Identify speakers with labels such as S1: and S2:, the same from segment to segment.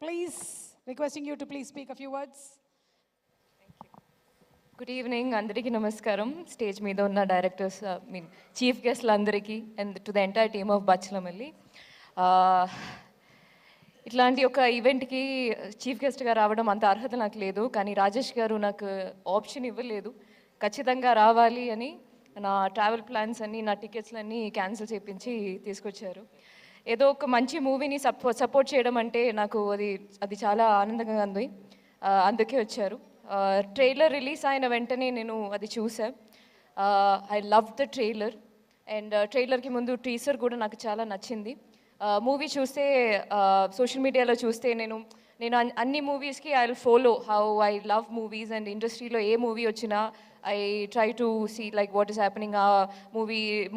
S1: Please, requesting you to please speak a few words.
S2: Good evening అందరికీ నమస్కారం. Stage మీద ఉన్న డైరెక్టర్స్ చీఫ్ గెస్ట్లు అందరికీ and to the entire team of Bachhala Malli. ఇట్లాంటి ఒక ఈవెంట్కి చీఫ్ గెస్ట్గా రావడం అంత అర్హత నాకు లేదు, కానీ రాజేష్ గారు నాకు ఆప్షన్ ఇవ్వలేదు. ఖచ్చితంగా రావాలి అని నా ట్రావెల్ ప్లాన్స్ అన్నీ, నా టికెట్స్లన్నీ క్యాన్సిల్ చేయించి తీసుకొచ్చారు. ఏదో ఒక మంచి మూవీని సపోర్ట్ చేయడం అంటే నాకు అది చాలా ఆనందంగా ఉంది. అందుకే వచ్చారు. ట్రైలర్ రిలీజ్ అయిన వెంటనే నేను అది చూసా. I love the trailer and ట్రైలర్కి ముందు టీజర్ కూడా నాకు చాలా నచ్చింది. మూవీ చూస్తే సోషల్ మీడియాలో చూస్తే నేను అన్ని మూవీస్కి I will follow how I love movies and ఇండస్ట్రీలో ఏ మూవీ వచ్చినా I try to see like what is happening. ఆ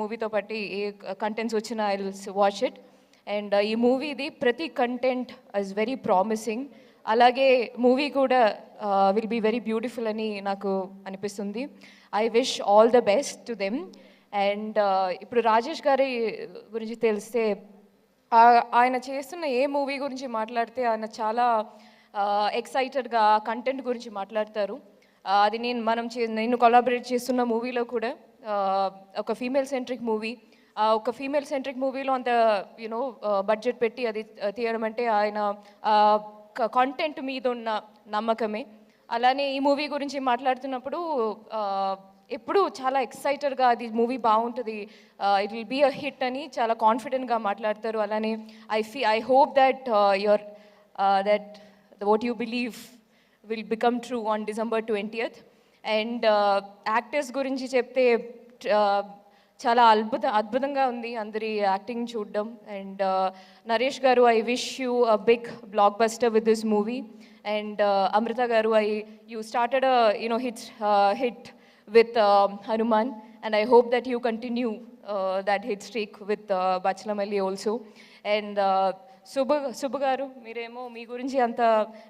S2: మూవీతో పాటు ఏ కంటెంట్స్ వచ్చినా I will watch it. And ఈ మూవీది ప్రతి కంటెంట్ ఇస్ వెరీ ప్రామిసింగ్. అలాగే మూవీ కూడా విల్ బీ వెరీ బ్యూటిఫుల్ అని నాకు అనిపిస్తుంది. I wish all the best to them. And ఇప్పుడు రాజేష్ గారి గురించి తెలిస్తే ఆయన చేస్తున్న ఏ మూవీ గురించి మాట్లాడితే ఆయన చాలా ఎక్సైటెడ్గా కంటెంట్ గురించి మాట్లాడతారు. అది నేను కొలాబరేట్ చేస్తున్న మూవీలో కూడా ఒక ఫీమేల్ సెంట్రిక్ మూవీ. ఒక ఫీమేల్ సెంట్రిక్ మూవీలో అంత బడ్జెట్ పెట్టి అది తీయడం అంటే ఆయన కంటెంట్ మీద ఉన్న నమ్మకమే. అలానే ఈ మూవీ గురించి మాట్లాడుతున్నప్పుడు ఎప్పుడు చాలా ఎక్సైటెడ్గా అది మూవీ బాగుంటుంది, it will be a hit అని చాలా కాన్ఫిడెంట్గా మాట్లాడతారు. అలానే I hope that what you believe will become true on December 20th. And actors గురించి చెప్తే చాలా అద్భుతంగా ఉంది అందరి యాక్టింగ్ చూడడం. అండ్ నరేష్ గారు, I wish you a big blockbuster with this movie. And Amrita గారు, you started a hit with Hanuman, and I hope that you continue that hit streak with Bachalamalli also. And Subbu గారు, మీరేమో మీ గురించి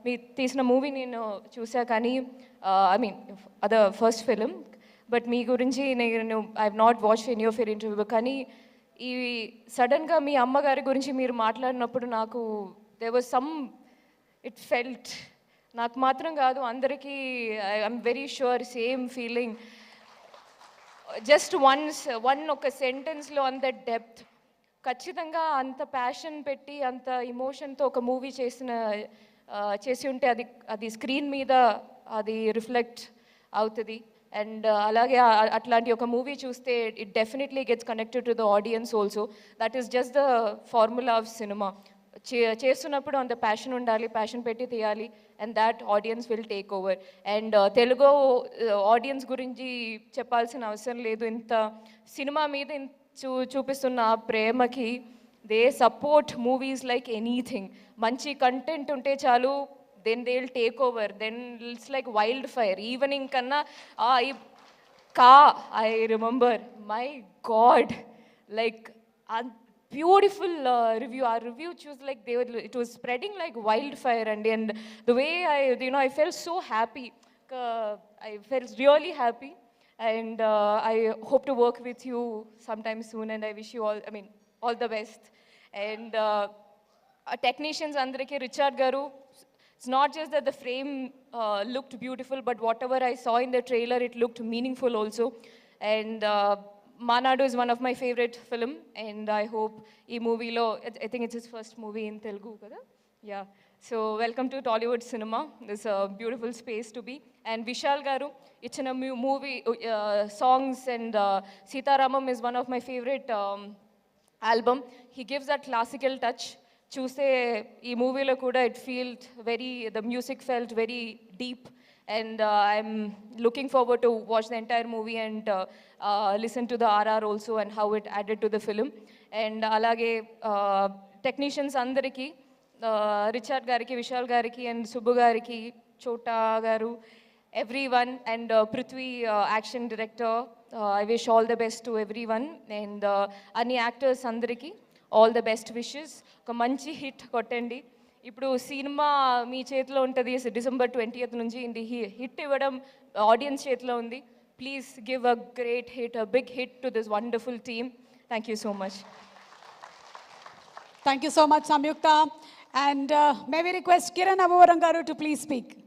S2: మీ తీసిన movie నేను చూసా, కానీ I mean other first film, but మీ గురించి నేను I have not watched any of your interview. కానీ ఈ సడన్గా మీ అమ్మగారి గురించి మీరు మాట్లాడినప్పుడు నాకు దేర్ వాజ్ ఇట్ ఫెల్ట్, నాకు మాత్రం కాదు అందరికీ, I'm very sure same feeling. Just ఒక సెంటెన్స్లో అంత డెప్త్, ఖచ్చితంగా అంత ప్యాషన్ పెట్టి అంత ఇమోషన్తో ఒక మూవీ చేసి ఉంటే అది స్క్రీన్ మీద అది రిఫ్లెక్ట్ అవుతుంది. అండ్ అలాగే అట్లాంటి ఒక మూవీ చూస్తే it definitely gets connected to the audience also. That is just the formula of cinema. చేస్తున్నప్పుడు అంత ప్యాషన్ ఉండాలి, ప్యాషన్ పెట్టి తీయాలి, and that audience will take over. And Telugu audience గురించి చెప్పాల్సిన అవసరం లేదు. ఇంత సినిమా మీద చూపిస్తున్న ప్రేమకి they support movies like anything. మంచి కంటెంట్ ఉంటే చాలు, then they'll take over, then it's like wildfire. Evening kanna I remember, my god, like a beautiful review. Our review choose like it was spreading like wildfire, and the way I felt so happy. I felt really happy, and I hope to work with you sometime soon, and I wish you all the best. And technicians andariki, Richard garu, it's not just that the frame looked beautiful, but whatever I saw in the trailer, it looked meaningful also. And Manadu is one of my favorite film, and I hope ee movie lo, I think it's his first movie in Telugu kada. Yeah, so welcome to Tollywood cinema. This is a beautiful space to be. And Vishal garu, it's in a movie songs, and Sitaramam is one of my favorite album. He gives that classical touch. చూస్తే ఈ మూవీలో కూడా the music felt very deep, and I'm looking forward to watch the entire movie and listen to the RR also and how it added to the film. And alage technicians andariki, Richard gariki, Vishal gariki, and Subbu gariki, Chota garu, everyone, and Prithvi, action director, I wish all the best to everyone. And any actors andariki all the best wishes. ఒక మంచి hit కొట్టండి. ఇప్పుడు cinema మీ చేతిలో ఉంటుంది. December 20th నుంచి hit ఇవ్వడం audience చేతిలో ఉంది. Please give a great hit, a big hit to this wonderful team. Thank you so much.
S1: Thank you so much, Samyukta. And may we request Kiran Abuvaram garu to please speak.